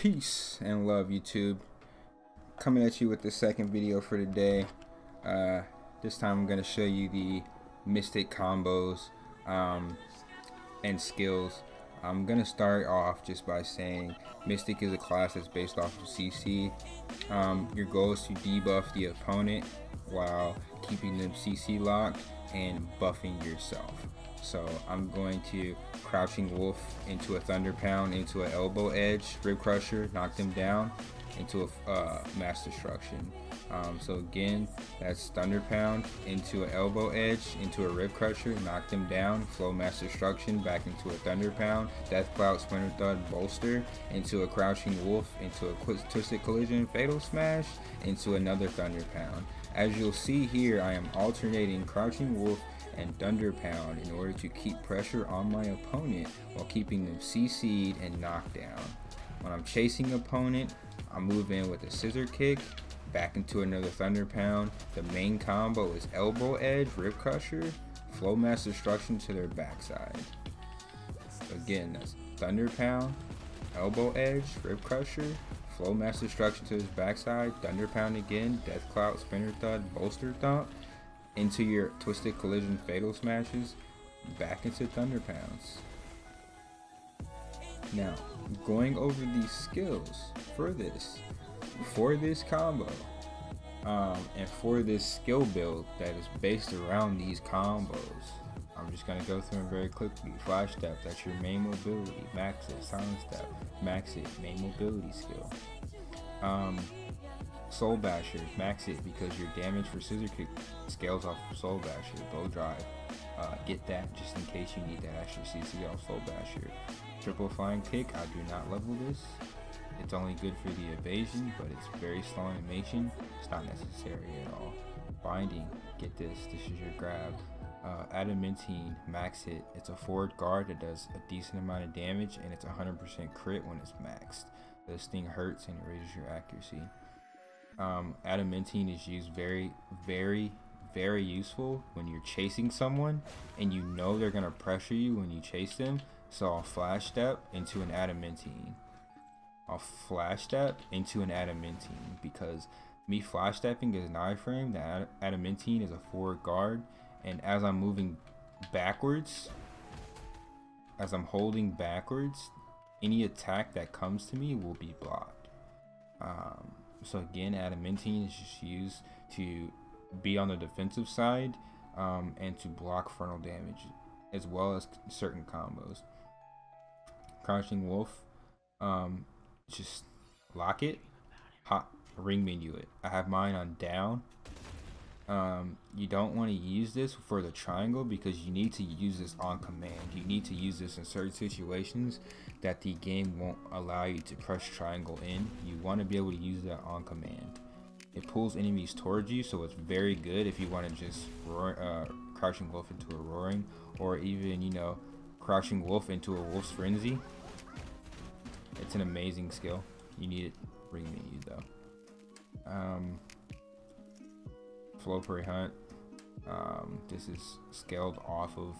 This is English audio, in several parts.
Peace and love, YouTube. Coming at you with the second video for today. This time I'm going to show you the Mystic combos and skills. I'm going to start off just by saying Mystic is a class that's based off of CC. Your goal is to debuff the opponent while keeping them CC locked and buffing yourself. So I'm going to Crouching Wolf into a Thunder Pound, into an Elbow Edge, Rib Crusher, knock them down, into a Mass Destruction. So again, that's Thunder Pound into an Elbow Edge, into a Rib Crusher, knock them down, Flow Mass Destruction, back into a Thunder Pound, Death Cloud, Splinter Thud, Bolster, into a Crouching Wolf, into a Twisted Collision, Fatal Smash, into another Thunder Pound. As you'll see here, I am alternating Crouching Wolf and Thunder Pound in order to keep pressure on my opponent while keeping them CC'd and knocked down. When I'm chasing opponent, I move in with a Scissor Kick, back into another Thunder Pound. The main combo is Elbow Edge, Rib Crusher, Flow Mass Destruction to their backside. Again, that's Thunder Pound, Elbow Edge, Rib Crusher, Flow Mass Destruction to his backside, Thunder Pound again, Death Cloud, Splinter Thud, Bolster Thump, into your Twisted Collision, Fatal Smashes, back into Thunder Pounds. Now, going over these skills for this combo, and for this skill build that is based around these combos, I'm just gonna go through them very quickly. Flash Step, that's your main mobility. Max It, Silent Step, Max It, main mobility skill. Soul Basher, max it because your damage for Scissor Kick scales off of Soul Basher. Bow Drive, get that just in case you need that extra CC off Soul Basher. Triple Flying Kick, I do not level this. It's only good for the evasion, but it's very slow animation. It's not necessary at all. Binding, get this is your grab. Adamantine, max it. It's a forward guard that does a decent amount of damage, and it's 100% crit when it's maxed. This thing hurts and it raises your accuracy. Adamantine is used very useful when you're chasing someone and you know they're gonna pressure you when you chase them. So I'll Flash Step into an Adamantine. Because me Flash Stepping is an iframe. The Adamantine is a forward guard, and as I'm moving backwards, as I'm holding backwards, any attack that comes to me will be blocked. So again, Adamantine is just used to be on the defensive side and to block frontal damage, as well as certain combos. Crouching Wolf, just lock it, hot ring menu it. I have mine on down. You don't want to use this for the triangle because you need to use this on command. You need to use this in certain situations that the game won't allow you to press triangle in. You want to be able to use that on command. It pulls enemies towards you, so it's very good if you want to just Crouching Wolf into a Roaring, or even, you know, Crouching Wolf into a Wolf's Frenzy. It's an amazing skill. You need it ring menu though. Flow Prey Hunt, this is scaled off of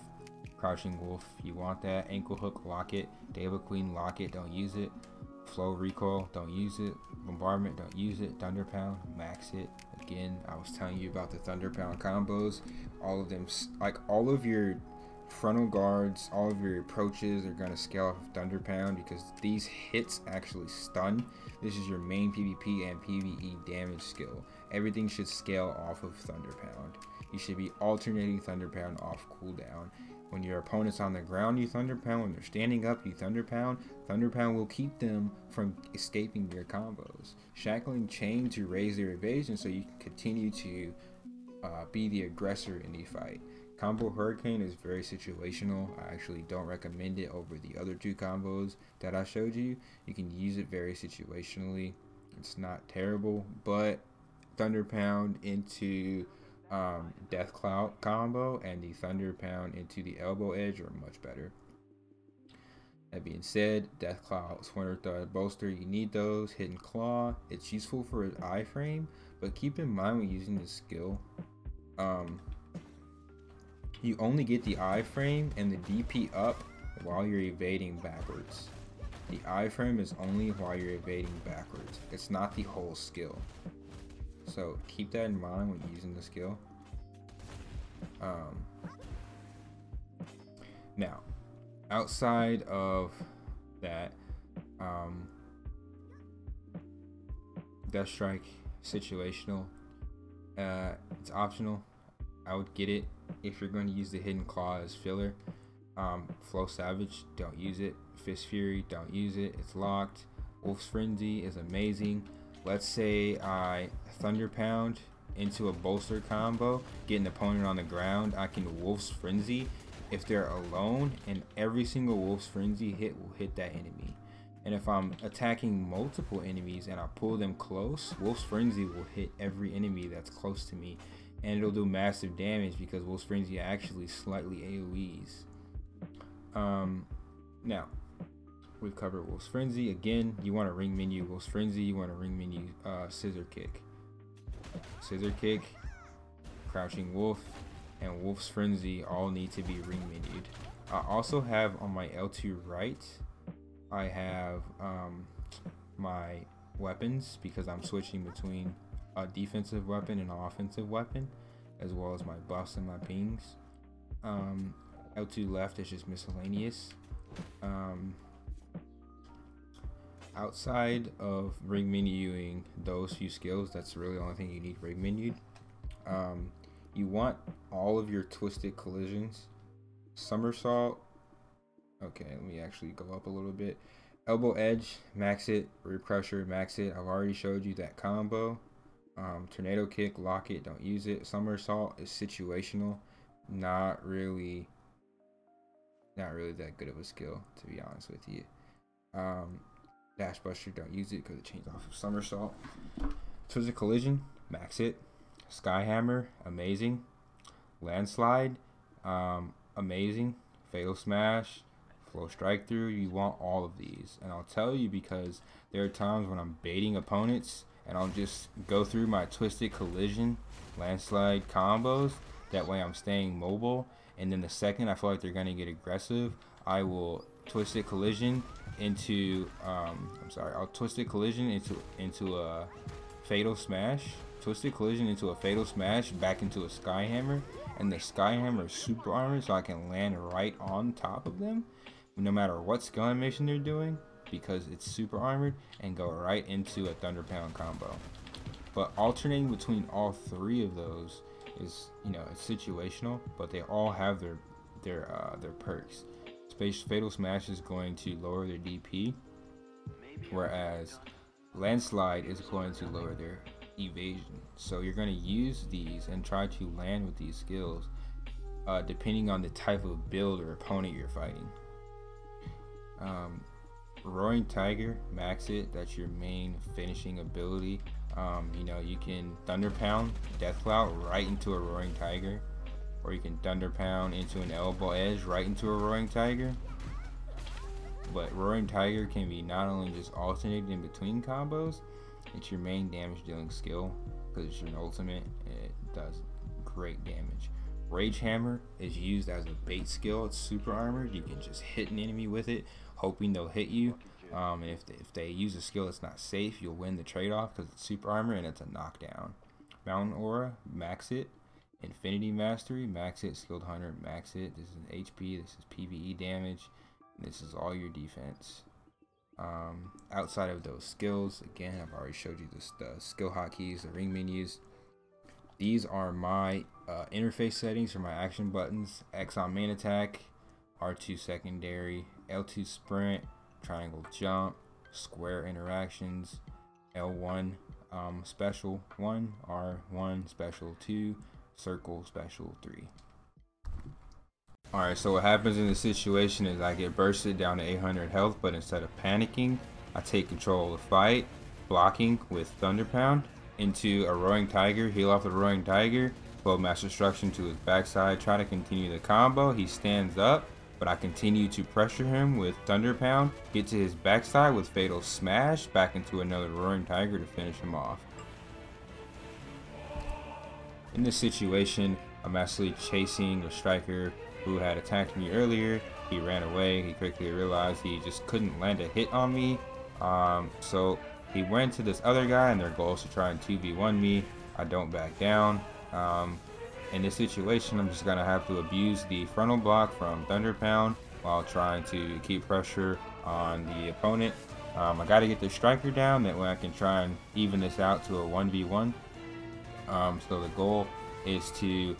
Crouching Wolf. You want that. Ankle Hook, lock it. Deva Queen, lock it, don't use it. Flow Recoil, don't use it. Bombardment, don't use it. Thunder Pound, max it. Again, I was telling you about the Thunder Pound combos. All of them, like all of your frontal guards, all of your approaches are going to scale off of Thunder Pound because these hits actually stun. This is your main PvP and PvE damage skill. Everything should scale off of Thunder Pound. You should be alternating Thunder Pound off cooldown. When your opponent's on the ground, you Thunder Pound. When they're standing up, you Thunder Pound. Thunder Pound will keep them from escaping your combos. Shackling Chain to raise their evasion so you can continue to be the aggressor in the fight. Combo Hurricane is very situational. I actually don't recommend it over the other two combos that I showed you. You can use it very situationally. It's not terrible, but Thunder Pound into Death Cloud combo and the Thunder Pound into the Elbow Edge are much better. That being said, Death Cloud, Splinter Thud, Bolster, you need those. Hidden Claw, it's useful for an iframe, but keep in mind when using this skill, you only get the iframe and the DP up while you're evading backwards. The iframe is only while you're evading backwards. It's not the whole skill. So keep that in mind when using the skill. Now, outside of that, Death Strike situational. It's optional. I would get it if you're going to use the Hidden Claw as filler. Flow Savage, don't use it. Fist Fury, don't use it. It's locked. Wolf's Frenzy is amazing. Let's say I Thunder Pound into a bolster combo, get an opponent on the ground. I can Wolf's Frenzy if they're alone, and every single Wolf's Frenzy hit will hit that enemy. And if I'm attacking multiple enemies and I pull them close, Wolf's Frenzy will hit every enemy that's close to me, and it'll do massive damage because Wolf's Frenzy actually slightly AoEs. Now we've covered Wolf's Frenzy. Again, you want to ring menu Wolf's Frenzy, you want to ring menu Scissor Kick. Scissor Kick, Crouching Wolf, and Wolf's Frenzy all need to be ring menued. I also have on my L2 right, I have my weapons, because I'm switching between a defensive weapon and an offensive weapon, as well as my buffs and my pings. L2 left is just miscellaneous. Outside of ring menuing those few skills, that's really the only thing you need ring menued. You want all of your twisted collisions, somersault. Okay, let me actually go up a little bit. Elbow edge, max it. Rib crusher, max it. I've already showed you that combo. Tornado kick, lock it, don't use it. Somersault is situational, not really that good of a skill, to be honest with you. Dash buster, don't use it because it changed off of somersault. Twisted collision, max it. Skyhammer, amazing. Landslide, amazing. Fatal smash, flow strike through. You want all of these, and I'll tell you because there are times when I'm baiting opponents and I'll just go through my twisted collision landslide combos. That way I'm staying mobile, and then the second I feel like they're gonna get aggressive, I will twisted collision into I'll twisted collision into a fatal smash, twisted collision into a fatal smash, back into a skyhammer, and the skyhammer is super armored, so I can land right on top of them no matter what skill animation they're doing, because it's super armored, and go right into a Thunder Pound combo. But alternating between all three of those is, it's situational, but they all have their perks. Fatal Smash is going to lower their DP, whereas Landslide is going to lower their evasion. So you're going to use these and try to land with these skills depending on the type of build or opponent you're fighting. Roaring Tiger, max it. That's your main finishing ability. You can Thunder Pound Death Clout right into a Roaring Tiger, or you can Thunder Pound into an Elbow Edge right into a Roaring Tiger. But Roaring Tiger can be not only just alternated in between combos, it's your main damage dealing skill because it's your ultimate and it does great damage. Rage Hammer is used as a bait skill. It's super armored. You can just hit an enemy with it, hoping they'll hit you. And if they use a skill that's not safe, you'll win the trade-off because it's super armor and it's a knockdown. Mountain Aura, max it. Infinity Mastery, max it. Skilled Hunter, max it. This is an HP, this is PvE damage, and this is all your defense. Outside of those skills, again, I've already showed you the skill hotkeys, the ring menus. These are my interface settings for my action buttons. X on main attack, R2 secondary, L2 sprint, triangle jump, square interactions, L1 special 1, R1 special 2, circle special 3. Alright, so what happens in this situation is I get bursted down to 800 health, but instead of panicking, I take control of the fight, blocking with Thunder Pound into a Roaring Tiger, heal off the Roaring Tiger, blow Mass Destruction to his backside, try to continue the combo. He stands up, but I continue to pressure him with Thunder Pound, get to his backside with Fatal Smash, back into another Roaring Tiger to finish him off. In this situation, I'm actually chasing a striker who had attacked me earlier, he ran away. He quickly realized he just couldn't land a hit on me. So he went to this other guy, and their goal is to try and 2v1 me. I don't back down. In this situation, I'm just gonna have to abuse the frontal block from Thunder Pound while trying to keep pressure on the opponent. I gotta get the striker down, that way I can try and even this out to a 1v1. So the goal is to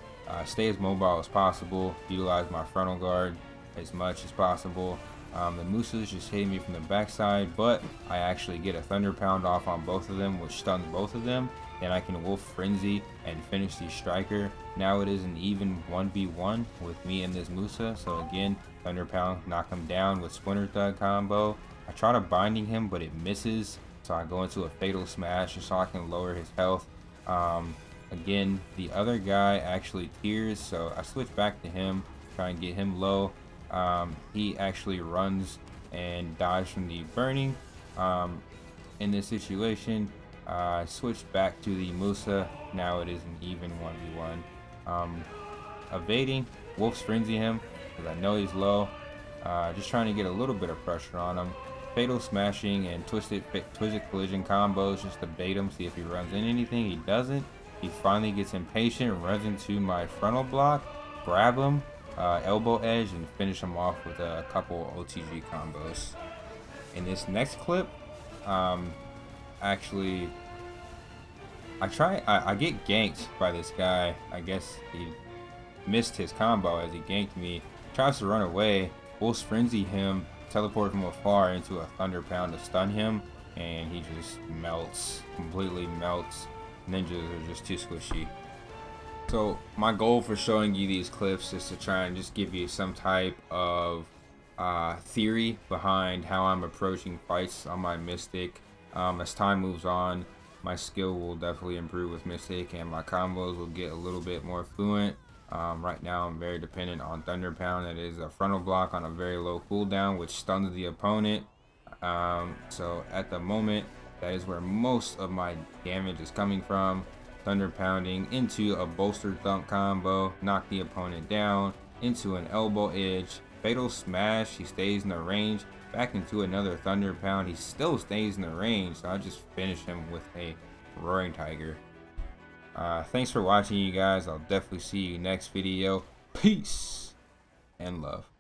stay as mobile as possible, utilize my frontal guard as much as possible. The Musa's just hitting me from the backside, but I actually get a Thunder Pound off on both of them, which stuns both of them. Then I can Wolf Frenzy and finish the striker. Now it is an even 1v1 with me and this Musa. So again, Thunder Pound, knock him down with Splinter Thug combo. I try to binding him, but it misses. So I go into a Fatal Smash just so I can lower his health. Again, the other guy actually tears, so I switch back to him, try and get him low. He actually runs and dies from the burning. In this situation, I switched back to the Musa. Now it is an even 1v1. Evading, Wolf's Frenzy him, because I know he's low. Just trying to get a little bit of pressure on him. Fatal Smashing and Twisted Collision combos just to bait him, see if he runs in anything. He doesn't. He finally gets impatient, runs into my frontal block, grab him, elbow edge, and finish him off with a couple OTG combos. In this next clip, actually, I get ganked by this guy. I guess he missed his combo as he ganked me. Tries to run away, Wolf's Frenzy him, teleport from afar into a Thunder Pound to stun him, and he just melts, completely melts. Ninjas are just too squishy. So my goal for showing you these clips is to try and just give you some type of theory behind how I'm approaching fights on my Mystic. As time moves on, my skill will definitely improve with Mystic, and my combos will get a little bit more fluent. Right now I'm very dependent on Thunder Pound. That is a frontal block on a very low cooldown, which stuns the opponent. So at the moment, that is where most of my damage is coming from. Thunder Pounding into a Bolster Thump combo, knock the opponent down, into an elbow edge, Fatal Smash, he stays in the range, back into another Thunder Pound, he still stays in the range, so I just finish him with a Roaring Tiger. Thanks for watching, you guys. I'll definitely see you next video. Peace and love.